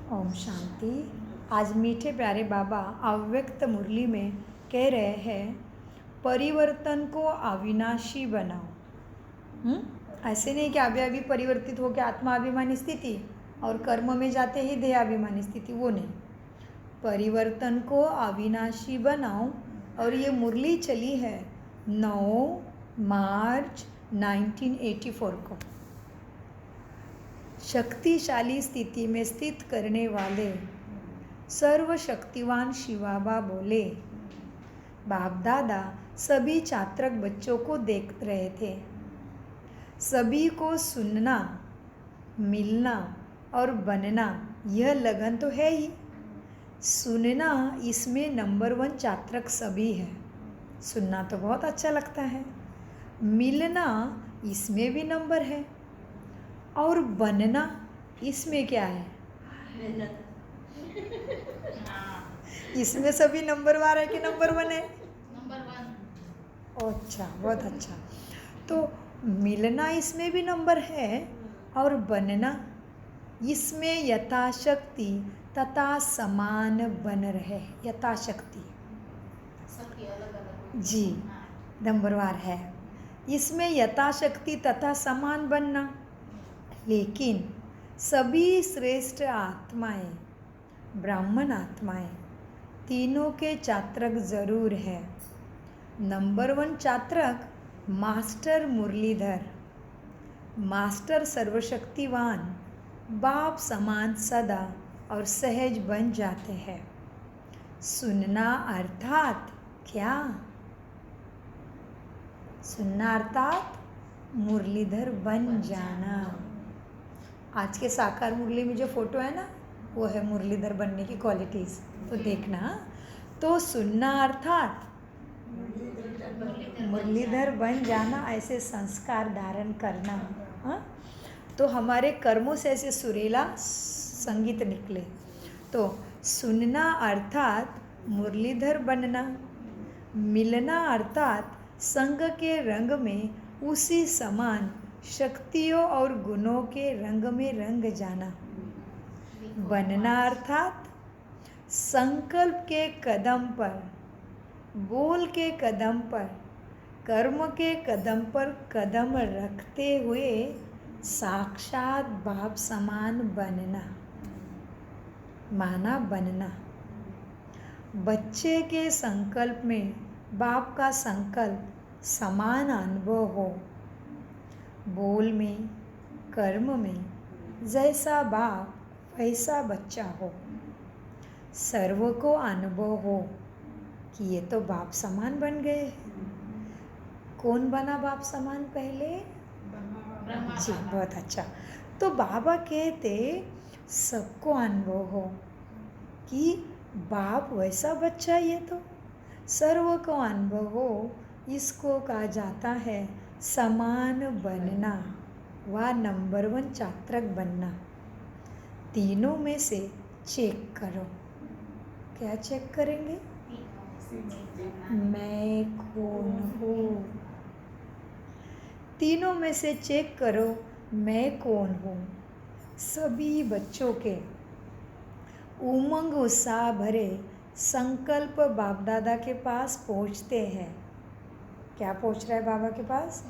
ओम शांति। आज मीठे प्यारे बाबा अव्यक्त मुरली में कह रहे हैं, परिवर्तन को अविनाशी बनाओ। ऐसे नहीं कि अभी परिवर्तित होकर आत्माभिमानी स्थिति और कर्म में जाते ही देहाभिमानी स्थिति, वो नहीं। परिवर्तन को अविनाशी बनाओ। और ये मुरली चली है 9 मार्च 1984 को। शक्तिशाली स्थिति में स्थित करने वाले सर्वशक्तिवान शिवाबा बोले, बाप दादा सभी छात्रक बच्चों को देख रहे थे। सभी को सुनना, मिलना और बनना यह लगन तो है ही। सुनना, इसमें नंबर 1 छात्रक सभी है। सुनना तो बहुत अच्छा लगता है। मिलना, इसमें भी नंबर है। और बनना, इसमें क्या है? इसमें सभी नंबर 1 है कि नंबर 1 है? नंबर 1। अच्छा, बहुत अच्छा। तो मिलना इसमें भी नंबर है और बनना इसमें यथाशक्ति तथा समान बन रहे। यथाशक्ति सबकी अलग-अलग जी नंबरवार है। इसमें यथाशक्ति तथा समान बनना, लेकिन सभी श्रेष्ठ आत्माएं, ब्राह्मण आत्माएं, तीनों के छात्रक जरूर है। नंबर 1 छात्रक मास्टर मुरलीधर, मास्टर सर्वशक्तिवान, बाप समान सदा और सहज बन जाते हैं। सुनना अर्थात क्या? सुनना अर्थात मुरलीधर बन जाना। आज के साकार मुरली में जो फोटो है ना, वो है मुरलीधर बनने की क्वालिटीज़, तो देखना। तो सुनना अर्थात मुरलीधर बन जाना, ऐसे संस्कार धारण करना। हाँ, तो हमारे कर्मों से ऐसे सुरीला संगीत निकले। तो सुनना अर्थात मुरलीधर बनना, मिलना अर्थात संग के रंग में उसी समान शक्तियों और गुणों के रंग में रंग जाना। बनना अर्थात संकल्प के कदम पर, बोल के कदम पर, कर्म के कदम पर कदम रखते हुए साक्षात बाप समान बनना, माना बनना। बच्चे के संकल्प में बाप का संकल्प समान अनुभव हो। बोल में, कर्म में जैसा बाप वैसा बच्चा हो। सर्व को अनुभव हो कि ये तो बाप समान बन गए। कौन बना बाप समान पहले? जी, बहुत अच्छा। तो बाबा कहते सबको अनुभव हो कि बाप वैसा बच्चा, ये तो सर्व को अनुभव हो। इसको कहा जाता है समान बनना व नंबर 1 छात्रक बनना। तीनों में से चेक करो। क्या चेक करेंगे? मैं कौन हूँ? तीनों में से चेक करो, मैं कौन हूँ। सभी बच्चों के उमंग उत्साह भरे संकल्प बाप दादा के पास पहुँचते हैं। क्या पहुँच रहा है बाबा के पास?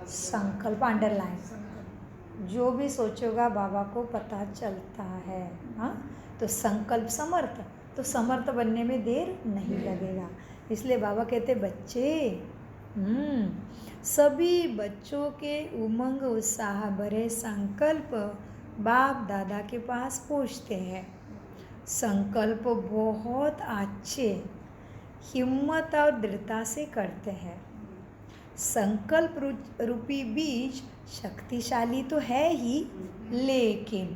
संकल्प अंडरलाइन। जो भी सोचेगा बाबा को पता चलता है। हाँ, तो संकल्प समर्थ, तो समर्थ बनने में देर नहीं लगेगा। इसलिए बाबा कहते बच्चे, सभी बच्चों के उमंग उत्साह भरे संकल्प बाप दादा के पास पहुँचते हैं। संकल्प बहुत अच्छे हिम्मत और दृढ़ता से करते हैं। संकल्प रूपी बीज शक्तिशाली तो है ही, लेकिन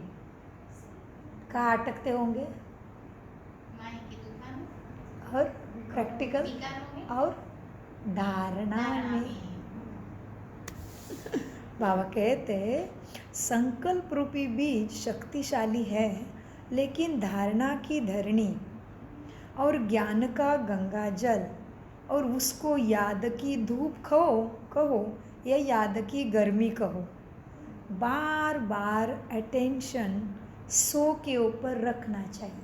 कहाँ अटकते होंगे? और प्रैक्टिकल और धारणा में। बाबा कहते संकल्प रूपी बीज शक्तिशाली है, लेकिन धारणा की धरणी और ज्ञान का गंगा जल और उसको याद की धूप कहो या याद की गर्मी कहो, बार बार अटेंशन 100 के ऊपर रखना चाहिए।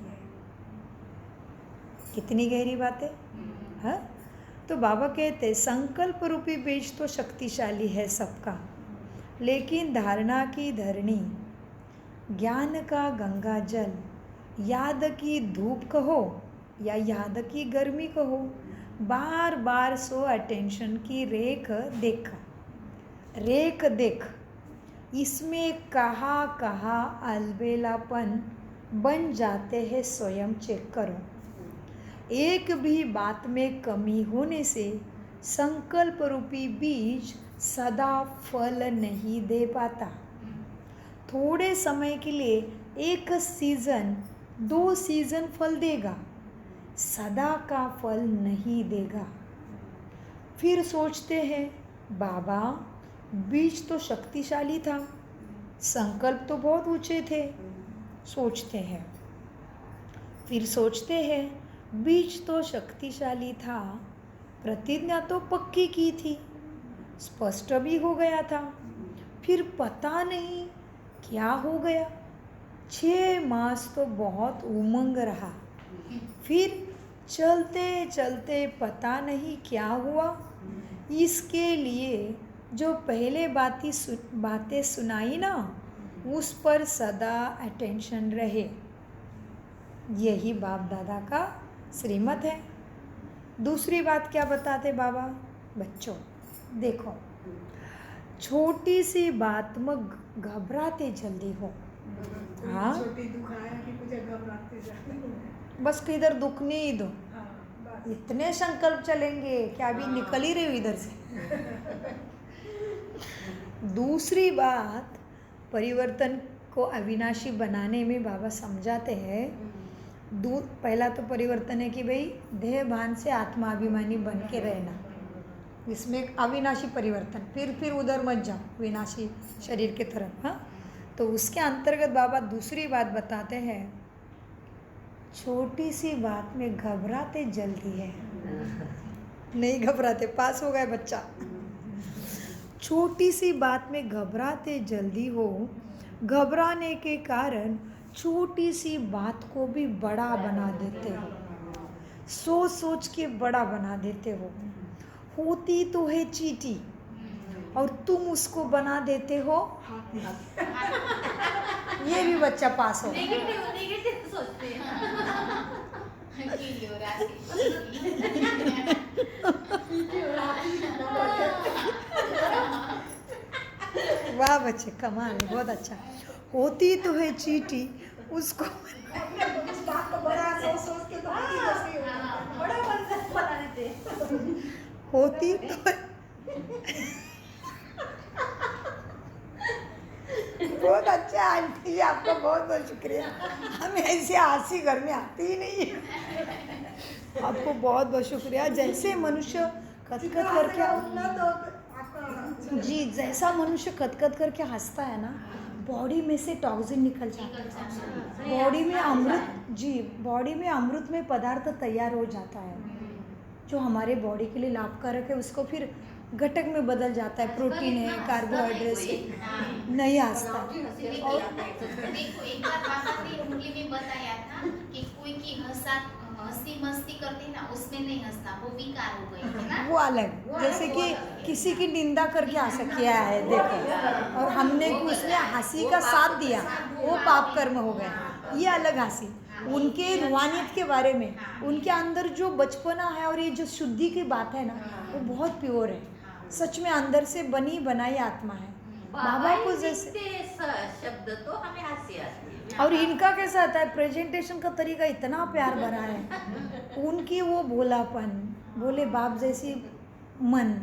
कितनी गहरी बात है, हाँ? तो बाबा कहते संकल्प रूपी बीज तो शक्तिशाली है सबका, लेकिन धारणा की धरणी, ज्ञान का गंगा जल, याद की धूप कहो या याद की गर्मी कहो, बार बार सो अटेंशन की रेख देख, इसमें कहा अलबेलापन बन जाते हैं, स्वयं चेक करो। एक भी बात में कमी होने से संकल्प रूपी बीज सदा फल नहीं दे पाता। थोड़े समय के लिए 1 सीजन 2 सीजन फल देगा, सदा का फल नहीं देगा। फिर सोचते हैं बाबा बीज तो शक्तिशाली था, संकल्प तो बहुत ऊंचे थे, सोचते हैं। फिर सोचते हैं बीज तो शक्तिशाली था, प्रतिज्ञा तो पक्की की थी, स्पष्ट भी हो गया था, फिर पता नहीं क्या हो गया। 6 मास तो बहुत उमंग रहा, फिर चलते चलते पता नहीं क्या हुआ। इसके लिए जो पहले बातें सुनाई ना, उस पर सदा अटेंशन रहे। यही बाप दादा का श्रीमत है। दूसरी बात क्या बताते बाबा? बच्चों देखो, छोटी सी बात में घबराते जल्दी हो। हाँ, छोटी दुख आया कि मुझे घबराते जाते हो। बस किधर दुख नहीं दो, हाँ, बस। इतने संकल्प चलेंगे कि अभी निकल ही रहे हो इधर से। दूसरी बात, परिवर्तन को अविनाशी बनाने में बाबा समझाते हैं, पहला तो परिवर्तन है कि भाई देह भान से आत्माभिमानी बन के रहना, इसमें अविनाशी परिवर्तन। फिर उधर मत जाओ विनाशी शरीर के तरफ। हाँ, तो उसके अंतर्गत बाबा दूसरी बात बताते हैं, छोटी सी बात में घबराते जल्दी है। नहीं घबराते, पास हो गए बच्चा। छोटी सी बात में घबराते जल्दी हो, घबराने के कारण छोटी सी बात को भी बड़ा बना देते हो, सोच सोच के बड़ा बना देते हो। होती तो है चीटी और तुम उसको बना देते हो। ये भी बच्चा पास हो। नेगेटिव सोचते हैं। वाह बच्चे, कमाल है, बहुत अच्छा। होती तो है चीटी, उसको उस बात को बड़ा सोच के तो होती जैसे ही होता है। बड़ा बना देते हैं। होती तो बहुत अच्छा आंटी जी, आपका बहुत बहुत शुक्रिया। हमें ऐसे हंसी घर में आती ही नहीं है। आपको बहुत बहुत शुक्रिया। जैसे मनुष्य खतखत करके उतना तो आपका जी, जैसा मनुष्य खतखत करके हंसता है ना, बॉडी में से टॉक्सिन निकल जाता है, बॉडी में अमृत, जी बॉडी में अमृत में पदार्थ तैयार हो जाता है जो हमारे बॉडी के लिए लाभकारक है, उसको फिर घटक में बदल जाता है, प्रोटीन है, कार्बोहाइड्रेट्स है, नहीं हंसता। और देखो, एक बार बाबा ने उंगली में बताया था कि कोई की हंसी मस्ती करते हैं ना, उसमें नहीं हंसता, वो विकार हो गई है ना। वो अलग, जैसे कि किसी की निंदा करके हंस किया है देखो, और हमने उसने हंसी का साथ दिया, वो पाप कर्म हो गया, ये अलग हंसी। उनके रूहानियत के बारे में, उनके अंदर जो बचपना है और ये जो शुद्धि की बात है ना, वो बहुत प्योर है, सच में अंदर से बनी बनाई आत्मा है। बाबा को जैसे शब्द तो हमें हंसी आती है। और इनका कैसा आता है, प्रेजेंटेशन का तरीका इतना प्यार भरा है, उनकी वो भोलापन, भोले बाप जैसी मन,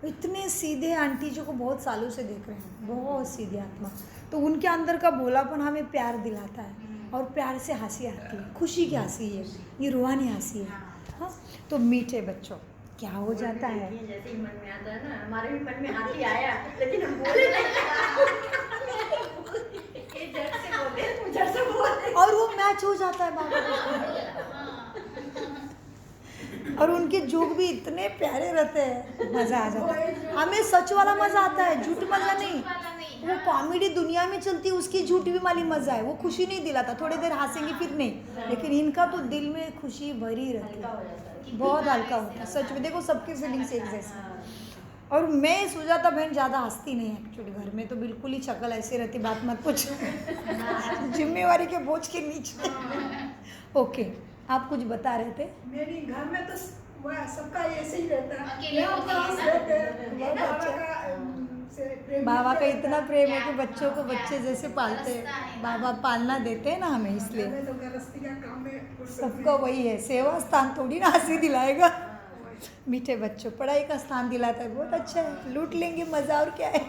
इतने सीधे। आंटी जी को बहुत सालों से देख रहे हैं, बहुत सीधे आत्मा, तो उनके अंदर का भोलापन हमें प्यार दिलाता है और प्यार से हंसी आती है, खुशी की हंसी है, ये रूहानी हंसी है। हाँ, तो मीठे बच्चों क्या हो जाता है, जैसे ही मन में आता है ना, हमारे भी मन में हाथी आया, लेकिन हम बोले ये जड़ से बोले और वो मैच हो जाता है बाबा को। और उनके जोक भी इतने प्यारे रहते हैं, मज़ा आ जाता है। हमें सच वाला मज़ा आता है, झूठ मज़ा नहीं। वो कॉमेडी दुनिया में चलती है, उसकी झूठी भी माली मजा है, वो खुशी नहीं दिलाता, थोड़ी देर हंसेंगे फिर नहीं, लेकिन इनका तो दिल में खुशी भरी रहती हल्का है, हो जाता है। बहुत हल्का होता है सच में। देखो सबकी फीलिंग्स एक जैसी। और मैं सुजाता बहन ज़्यादा हंसती नहीं एक्चुअली, घर में तो बिल्कुल ही शक्ल ऐसी रहती, बात मत पूछो। जिम्मेवारी के बोझ के नीचे। ओके, आप कुछ बता रहे थे। मेरी घर में तो वह सबका ऐसे ही रहता है। अकेले यहाँ होते पास हैं ना? रहते हैं, वो बाबा का से प्रेम बाबा का रहता इतना है। प्रेम है कि बच्चों को बच्चे जैसे पालते रस्ता है हैं, ना। बाबा पालना देते हैं ना हमें, इसलिए हमें तो गृहस्थी का काम में फुर्सत सबका नहीं। वही है, सेवा स्थान थोड़ी ना हंसी दिलाएगा। मीठे बच्चों पढ़ाई का स्थान दिलाता है, बहुत अच्छा है, लूट लेंगे मज़ा, और क्या है।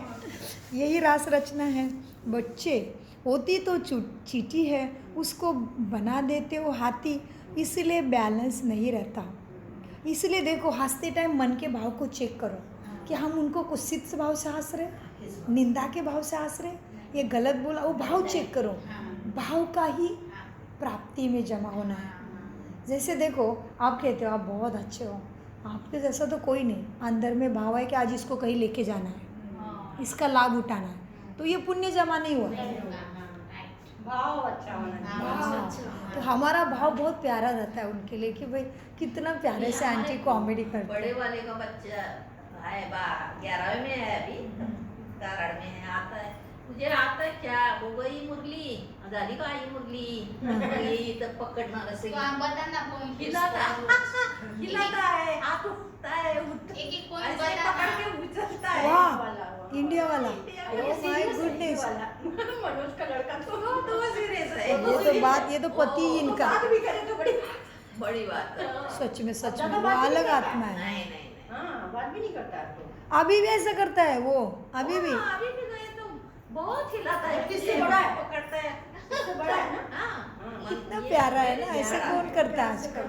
यही रास रचना है। बच्चे होती तो चींटी है, उसको बना देते हो हाथी, इसलिए बैलेंस नहीं रहता। इसलिए देखो हंसते टाइम मन के भाव को चेक करो कि हम उनको कुत्सित भाव से हंस रहे, निंदा के भाव से हंस रहे, ये गलत बोला, वो भाव चेक करो। भाव का ही प्राप्ति में जमा होना है। जैसे देखो आप कहते हो आप बहुत अच्छे हो, आपके जैसा तो कोई नहीं, अंदर में भाव है कि आज इसको कहीं लेके जाना है, इसका लाभ उठाना है, तो ये पुण्य जमा नहीं हुआ। भाव अच्छा होना हाँ, चाहिए। तो हमारा भाव बहुत प्यारा रहता है उनके लिए कि भाई कितना प्यारे से आंटी कॉमेडी करते बड़े हैं। वाले का बच्चा है 11वीं में है अभी, कारण में है, आता है मुझे आता है क्या, वो गई मुरली झाली का आई मुरली, गई तर पकडणार असे तो आप बताना पॉइंट। हिलाता है, हाथ उठता है, एक पॉइंट ऐसे बताना। पकड़ के उछलता है। वाह, इंडिया वाला। इंडिया Oh वाला। my goodness। मनोज का लड़का तो तो वो सीरियस है। ये तो पति ही इनका, बात भी करे तो बड़ी बड़ी बात है। सच में ज्यादा वो बात भी अलग नहीं आत्मा है। नहीं नहीं नहीं। हाँ बात भी नहीं करता है तो। अभी भी ऐसा करता है वो, अभी भी। हाँ, अभी भी गए तो बहुत हिलाता है, किससे बड़ा है? पकड़ता है। उससे बड़ा है ना। हाँ, कितना ये प्यारा है ना, प्यारा ऐसे है। कौन करता है आजकल,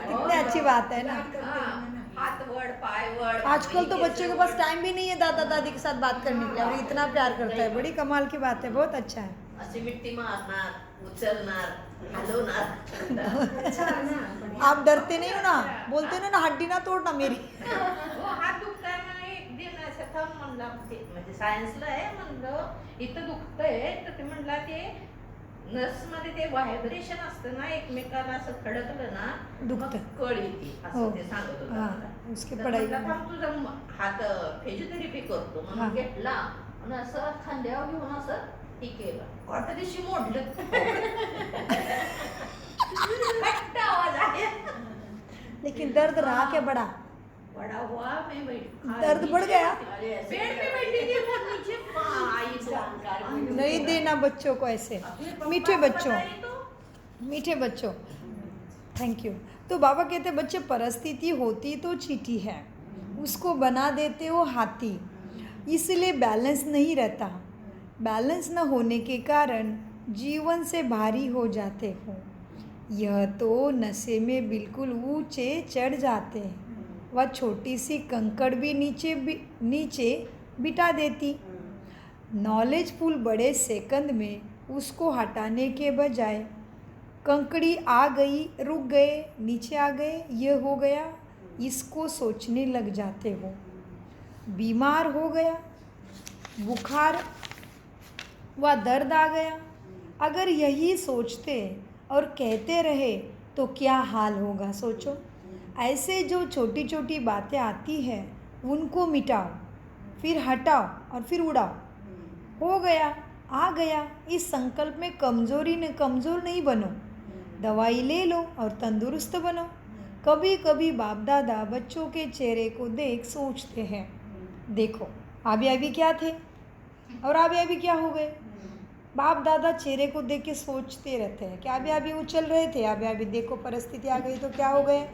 कितनी अच्छी बात है ना। हाँ, हाथ वड़ पाय वड़। आजकल तो बच्चों के पास टाइम भी नहीं है दादा दादी के साथ बात करने के लिए, और इतना प्यार करता है, बड़ी कमाल की बात है, बहुत अच्छा है। अशी मिट्टी मारणार, उचलणार, हलवणार। अच्छा है ना। आप डरते नहीं हो ना, बोलते हो ना हड्डी ना तोड़ना मेरी। वो हात दुखताय ना, एक दिन असं थांब म्हणला, म्हणजे सायन्सला आहे म्हणलं इथं दुखतंय, तर ते म्हणला ते नर्समध्ये ते व्हायब्रेशन असतं ना, एकमेकाला असं खडकलं ना दुखतं. मग कळ येते, हो. असं ते सांगत होता हाँ, मला. उसकी तर पढ़ाई म्हणला, थांब तुझा हात फिजिओथेरपी करतो हाँ. म्हणून घेतला आणि असं खांद्यावर घेऊन असं हे केलं, वाटतं दिवशी मोडलं. घट्ट आवाज आहे. लेकिन दर्द रहा क्या बड़ा, बड़ा हुआ, मैं बैठ दर्द बढ़ गया। पेड़ पे बैठी थी, वो नीचे आई तो नहीं देना बच्चों को ऐसे, मीठे बच्चों, मीठे बच्चों, थैंक यू। तो बाबा कहते बच्चे परिस्थिति होती तो चींटी है, उसको बना देते हो हाथी, इसलिए बैलेंस नहीं रहता। बैलेंस न होने के कारण जीवन से भारी हो जाते हो। यह तो नशे में बिल्कुल ऊंचे चढ़ जाते हैं। वह छोटी सी कंकड़ भी नीचे बिठा देती। नॉलेजफुल बड़े सेकंड में उसको हटाने के बजाय कंकड़ी आ गई, रुक गए, नीचे आ गए, यह हो गया, इसको सोचने लग जाते हो। बीमार हो गया, बुखार व दर्द आ गया, अगर यही सोचते और कहते रहे तो क्या हाल होगा सोचो। ऐसे जो छोटी छोटी बातें आती हैं उनको मिटाओ, फिर हटाओ और फिर उड़ाओ। हो गया, आ गया, इस संकल्प में कमज़ोर नहीं बनो। दवाई ले लो और तंदुरुस्त बनो। कभी कभी बाप दादा बच्चों के चेहरे को देख सोचते हैं, देखो अभी क्या थे और अभी क्या हो गए। बाप दादा चेहरे को देख के सोचते रहते हैं कि अभी उछल रहे थे, अभी देखो परिस्थिति आ गई तो क्या हो गए।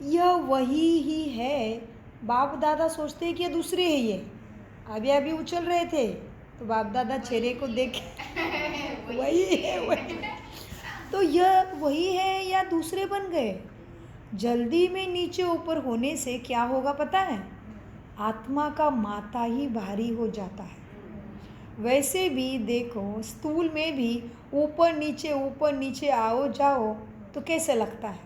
यह वही ही है, बाप दादा सोचते हैं कि ये दूसरे है, ये अभी उछल रहे थे तो बाप दादा चेहरे को देख के वही है। तो यह वही है या दूसरे बन गए। जल्दी में नीचे ऊपर होने से क्या होगा पता है, आत्मा का माथा ही भारी हो जाता है। वैसे भी देखो स्थूल में भी ऊपर नीचे आओ जाओ तो कैसे लगता है,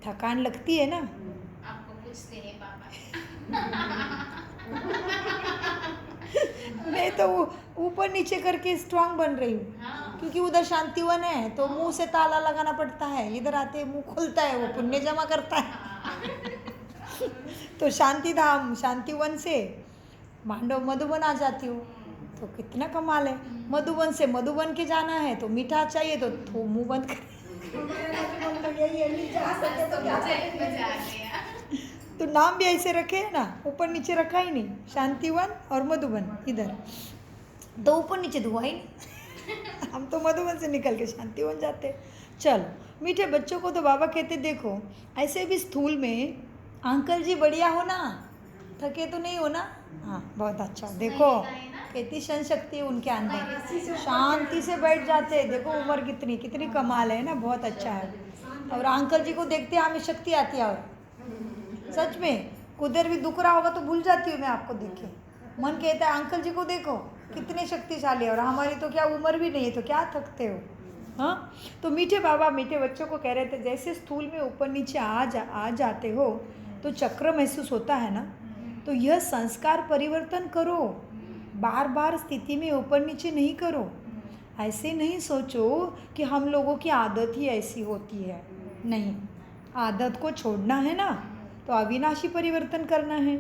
थकान लगती है ना। आपको पूछते हैं पापा। मैं तो ऊपर नीचे करके स्ट्रांग बन रही हूँ, हाँ। क्योंकि उधर शांतिवन है तो मुंह से ताला लगाना पड़ता है, इधर आते मुंह खुलता है, वो पुण्य जमा करता है। तो शांति धाम शांतिवन से मांडव मधुबन आ जाती हूँ, तो कितना कमाल है। मधुबन से मधुबन के जाना है तो मीठा चाहिए तो मुंह बंद कर। यही है, नहीं जा सकते तो क्या मुझे करेंगे? मजा आ गया। तो नाम भी ऐसे रखे है ना, ऊपर नीचे रखा ही नहीं, शांतिवन और मधुबन इधर, तो ऊपर नीचे धुआ ही नहीं। हम तो मधुबन से निकल के शांतिवन जाते। चलो मीठे बच्चों को तो बाबा कहते देखो ऐसे भी स्थूल में अंकल जी बढ़िया हो ना, थके तो नहीं हो ना, हाँ बहुत अच्छा, देखो कितनी सन शक्ति है उनके अंदर, शांति से बैठ जाते हैं। देखो उम्र कितनी कितनी कमाल है ना, बहुत अच्छा है। और अंकल जी को देखते हमें शक्ति आती है, और सच में उधर भी दुख रहा होगा तो भूल जाती हूँ मैं आपको देख के, मन कहता है अंकल जी को देखो कितने शक्तिशाली है, और हमारी तो क्या उम्र भी नहीं है तो क्या थकते हो। हाँ, तो मीठे बाबा मीठे बच्चों को कह रहे थे जैसे स्थूल में ऊपर नीचे आ जाते हो तो चक्र महसूस होता है ना, तो यह संस्कार परिवर्तन करो, बार बार स्थिति में ऊपर नीचे नहीं करो। ऐसे नहीं सोचो कि हम लोगों की आदत ही ऐसी होती है, नहीं, आदत को छोड़ना है ना तो अविनाशी परिवर्तन करना है।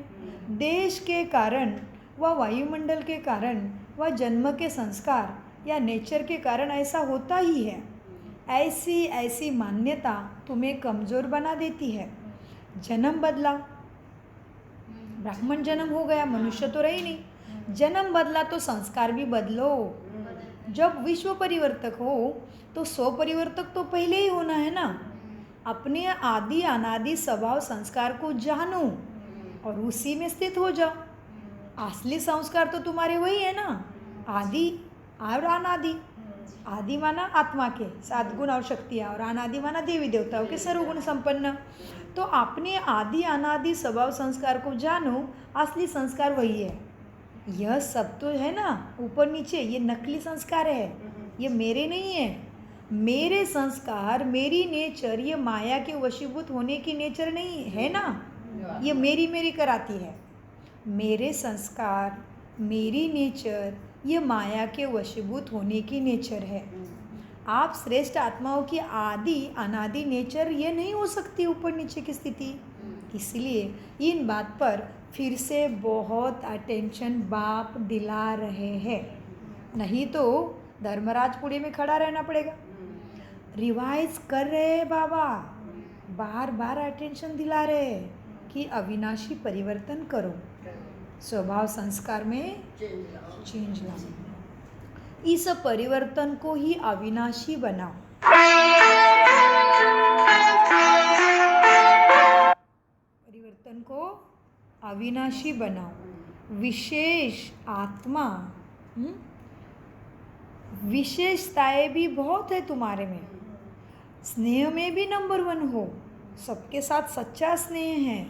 देश के कारण व वायुमंडल के कारण व जन्म के संस्कार या नेचर के कारण ऐसा होता ही है। ऐसी ऐसी मान्यता तुम्हें कमज़ोर बना देती है। जन्म बदला, ब्राह्मण जन्म हो गया, मनुष्य तो रही नहीं, जन्म बदला तो संस्कार भी बदलो। जब विश्व परिवर्तक हो तो स्व परिवर्तक तो पहले ही होना है ना। अपने आदि अनादि स्वभाव संस्कार को जानो और उसी में स्थित हो जाओ। असली संस्कार तो तुम्हारे वही है ना, आदि और अनादि। आदि माना आत्मा के 7 गुण और शक्तियाँ, और अनादि माना देवी देवताओं के सर्वगुण संपन्न। तो अपने आदि अनादि स्वभाव संस्कार को जानो, असली संस्कार वही है। यह सब तो है ना ऊपर नीचे, ये नकली संस्कार है, ये मेरे नहीं है। मेरे संस्कार, मेरी नेचर, ये माया के वशीभूत होने की नेचर नहीं है ना, ये मेरी मेरी कराती है। मेरे संस्कार, मेरी नेचर, ये माया के वशीभूत होने की नेचर है। आप श्रेष्ठ आत्माओं की आदि अनादि नेचर ये नहीं हो सकती ऊपर नीचे की स्थिति। इसलिए इन बात पर फिर से बहुत अटेंशन बाप दिला रहे हैं, नहीं तो धर्मराजपुरी में खड़ा रहना पड़ेगा। रिवाइज कर रहे हैं बाबा, बार बार अटेंशन दिला रहे हैं कि अविनाशी परिवर्तन करो, स्वभाव संस्कार में चेंज लाओ, इस परिवर्तन को ही अविनाशी बनाओ। परिवर्तन को अविनाशी बनाओ। विशेष आत्मा, विशेषताएं भी बहुत है तुम्हारे में। स्नेह में भी नंबर 1 हो, सबके साथ सच्चा स्नेह है,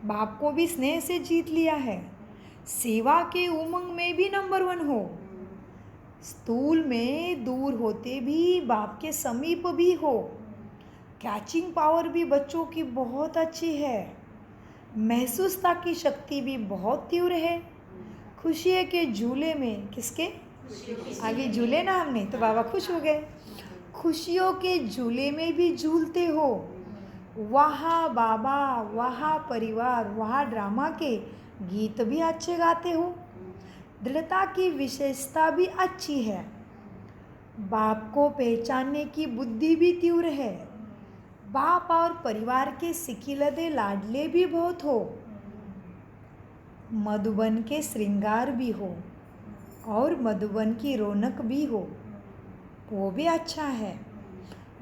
बाप को भी स्नेह से जीत लिया है। सेवा के उमंग में भी नंबर 1 हो, स्थूल में दूर होते भी बाप के समीप भी हो। कैचिंग पावर भी बच्चों की बहुत अच्छी है, महसूसता की शक्ति भी बहुत तीव्र है। खुशी के झूले में, किसके आगे झूले ना हमने तो बाबा खुश हो गए। खुशियों के झूले में भी झूलते हो, वहाँ बाबा, वहाँ परिवार, वहाँ ड्रामा के गीत भी अच्छे गाते हो। दृढ़ता की विशेषता भी अच्छी है, बाप को पहचानने की बुद्धि भी तीव्र है। बाप और परिवार के सिकिलदे लाडले भी बहुत हो, मधुबन के श्रृंगार भी हो और मधुबन की रौनक भी हो, वो भी अच्छा है।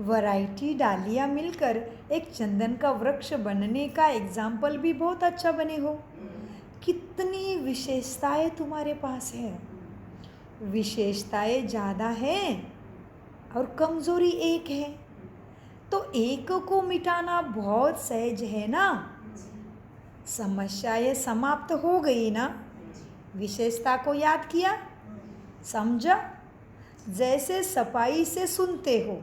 वैरायटी डालियाँ मिलकर एक चंदन का वृक्ष बनने का एग्जाम्पल भी बहुत अच्छा बने हो। कितनी विशेषताएं तुम्हारे पास है, विशेषताएं ज़्यादा हैं और कमज़ोरी एक है, तो एक को मिटाना बहुत सहज है ना। समस्याएं समाप्त हो गई ना, विशेषता को याद किया, समझा। जैसे सफाई से सुनते हो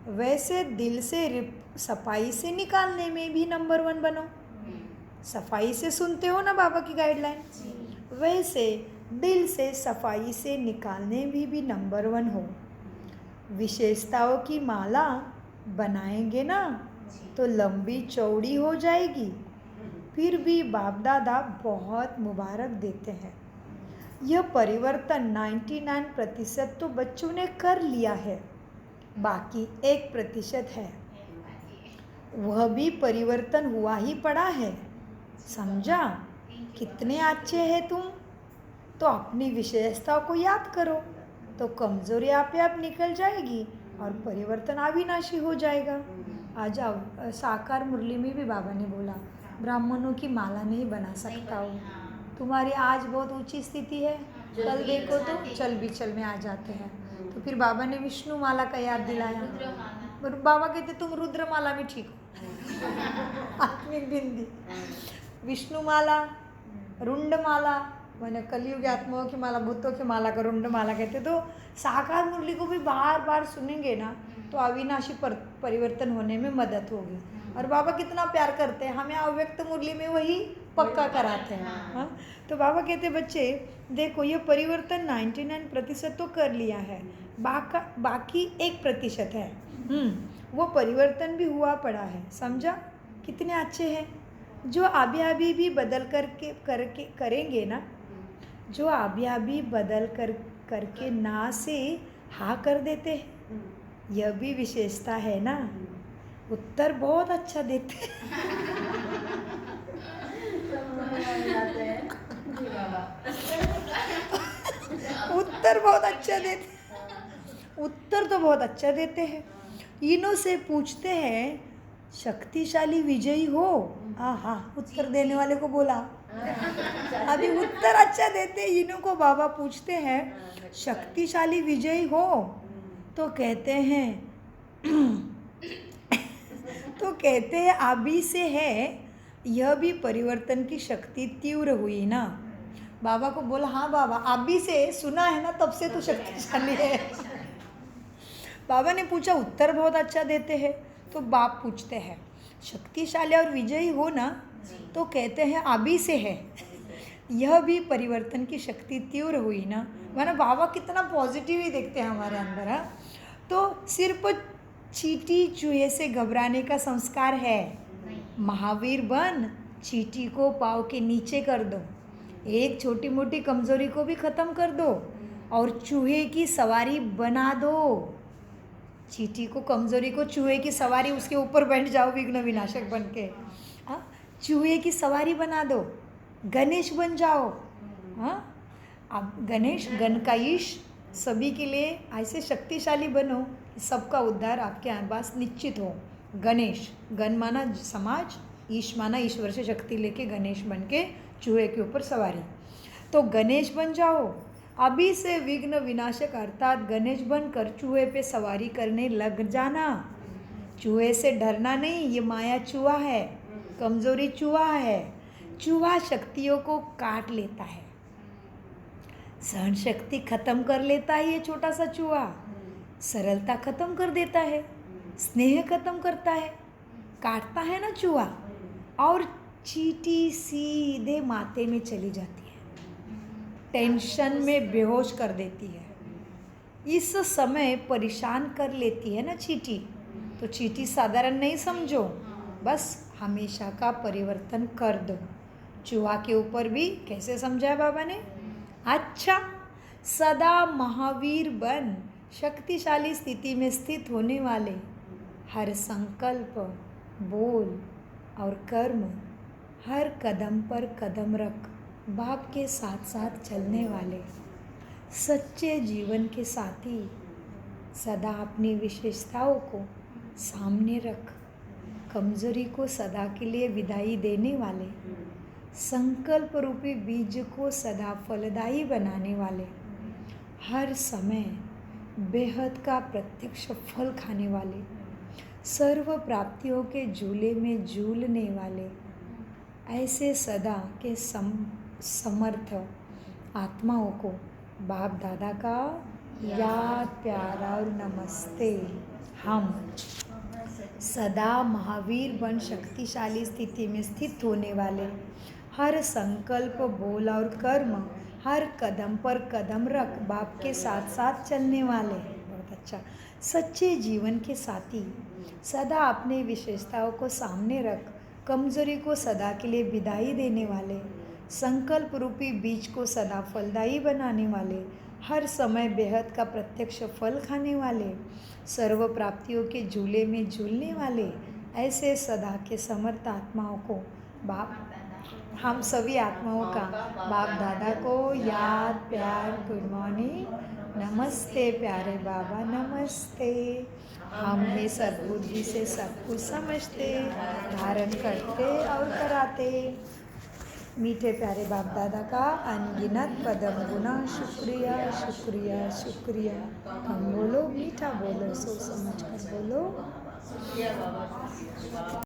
वैसे दिल से सफाई से निकालने में भी नंबर 1 बनो। सफाई से सुनते हो ना बाबा की गाइडलाइन, वैसे दिल से सफाई से निकालने में भी नंबर 1 हो। विशेषताओं की माला बनाएंगे ना तो लंबी चौड़ी हो जाएगी। फिर भी बाप दादा बहुत मुबारक देते हैं। यह परिवर्तन 99% तो बच्चों ने कर लिया है, बाकी 1% है, वह भी परिवर्तन हुआ ही पड़ा है। समझा? कितने अच्छे हैं तुम। तो अपनी विशेषताओं को याद करो तो कमजोरी आपे आप निकल जाएगी और परिवर्तन अविनाशी हो जाएगा। आ जाओ, साकार मुरली में भी बाबा ने बोला ब्राह्मणों की माला नहीं बना सकता हूँ। तुम्हारी आज बहुत ऊंची स्थिति है, कल देखो तो चल बिचल में आ जाते हैं। तो फिर बाबा ने विष्णु माला का याद दिलाया। बाबा कहते तुम रुद्र माला में ठीक हो। आत्मिक बिंदी विष्णु माला, रुंड माला, मैंने कलयुग आत्माओं की माला, भूतों की माला का रुंड माला कहते। तो साकार मुरली को भी बार बार सुनेंगे ना तो अविनाशी परिवर्तन होने में मदद होगी। और बाबा कितना प्यार करते हैं, हमें अव्यक्त मुरली में वही पक्का कराते हैं। हाँ, तो बाबा कहते बच्चे देखो ये परिवर्तन 99% तो कर लिया है, बाकी 1% है। वो परिवर्तन भी हुआ पड़ा है। समझा? कितने अच्छे हैं। जो अभी भी बदल करके करेंगे ना, जो अभी बदल करके ना से हाँ कर देते हैं, यह भी विशेषता है ना। उत्तर बहुत अच्छा देते हैं। उत्तर बहुत अच्छा देते हैं। उत्तर तो बहुत अच्छा देते हैं। इन्हों से पूछते हैं शक्तिशाली विजयी हो। हाँ, उत्तर देने वाले को बोला। अभी उत्तर अच्छा देते हैं। इन्हों को बाबा पूछते हैं शक्तिशाली विजयी हो तो कहते हैं अभी से है। यह भी परिवर्तन की शक्ति तीव्र हुई ना। बाबा को बोला हाँ बाबा अभी से सुना है ना, तब से तो शक्तिशाली है। बाबा ने पूछा उत्तर बहुत अच्छा देते हैं। तो बाप पूछते हैं शक्तिशाली और विजयी हो ना, तो कहते हैं अभी से है। यह भी परिवर्तन की शक्ति तीव्र हुई ना। माना बाबा कितना पॉजिटिव ही देखते हैं हमारे अंदर। हाँ, तो सिर्फ चींटी चूहे से घबराने का संस्कार है। महावीर बन चींटी को पाँव के नीचे कर दो, एक छोटी मोटी कमजोरी को भी खत्म कर दो और चूहे की सवारी बना दो। चींटी को, कमजोरी को, चूहे की सवारी, उसके ऊपर बैठ जाओ विघ्न विनाशक बन के। हाँ, चूहे की सवारी बना दो, गणेश बन जाओ। हाँ, अब गणेश गणकाईश सभी के लिए ऐसे शक्तिशाली बनो कि सबका उद्धार आपके पास निश्चित हो। गणेश, गण माना समाज, ईश माना ईश्वर से शक्ति लेके गणेश बन के चूहे के ऊपर सवारी। तो गणेश बन जाओ अभी से। विघ्न विनाशक अर्थात गणेश बनकर चूहे पे सवारी करने लग जाना। चूहे से डरना नहीं, ये माया चूहा है, कमजोरी चूहा है। चूहा शक्तियों को काट लेता है, सहन शक्ति खत्म कर लेता है। ये छोटा सा चूहा सरलता खत्म कर देता है, स्नेह खत्म करता है, काटता है ना चूहा, और चींटी सीधे माथे में चली जाती है, टेंशन में बेहोश कर देती है। इस समय परेशान कर लेती है ना चींटी। तो चींटी साधारण नहीं समझो, बस हमेशा का परिवर्तन कर दो। चूहा के ऊपर भी कैसे समझाया बाबा ने? अच्छा, सदा महावीर बन शक्तिशाली स्थिति में स्थित होने वाले, हर संकल्प, बोल और कर्म, हर कदम पर कदम रख बाप के साथ साथ चलने वाले, सच्चे जीवन के साथी, सदा अपनी विशेषताओं को सामने रख, कमजोरी को सदा के लिए विदाई देने वाले, संकल्प रूपी बीज को सदा फलदायी बनाने वाले, हर समय बेहद का प्रत्यक्ष फल खाने वाले, सर्व प्राप्तियों के झूले में झूलने वाले, ऐसे सदा के समर्थ आत्माओं को बाप दादा का याद, प्यार और नमस्ते। हम सदा महावीर बन शक्तिशाली स्थिति में स्थित होने वाले, हर संकल्प, बोल और कर्म, हर कदम पर कदम रख बाप के साथ साथ चलने वाले। बहुत अच्छा। सच्चे जीवन के साथी, सदा अपने विशेषताओं को सामने रख कमजोरी को सदा के लिए विदाई देने वाले, संकल्प रूपी बीज को सदा फलदायी बनाने वाले, हर समय बेहद का प्रत्यक्ष फल खाने वाले, सर्व प्राप्तियों के झूले में झूलने वाले, ऐसे सदा के समर्थ आत्माओं को बाप, हम सभी आत्माओं का बाप दादा को याद, प्यार, गुड मॉर्निंग, नमस्ते प्यारे बाबा, नमस्ते। हम ही सद्बुद्धि से सब कुछ समझते, धारण करते और कराते। मीठे प्यारे बाप दादा का अनगिनत पदम गुना शुक्रिया शुक्रिया शुक्रिया। हम बोलो, मीठा बोलो, सोच समझ कर बोलो।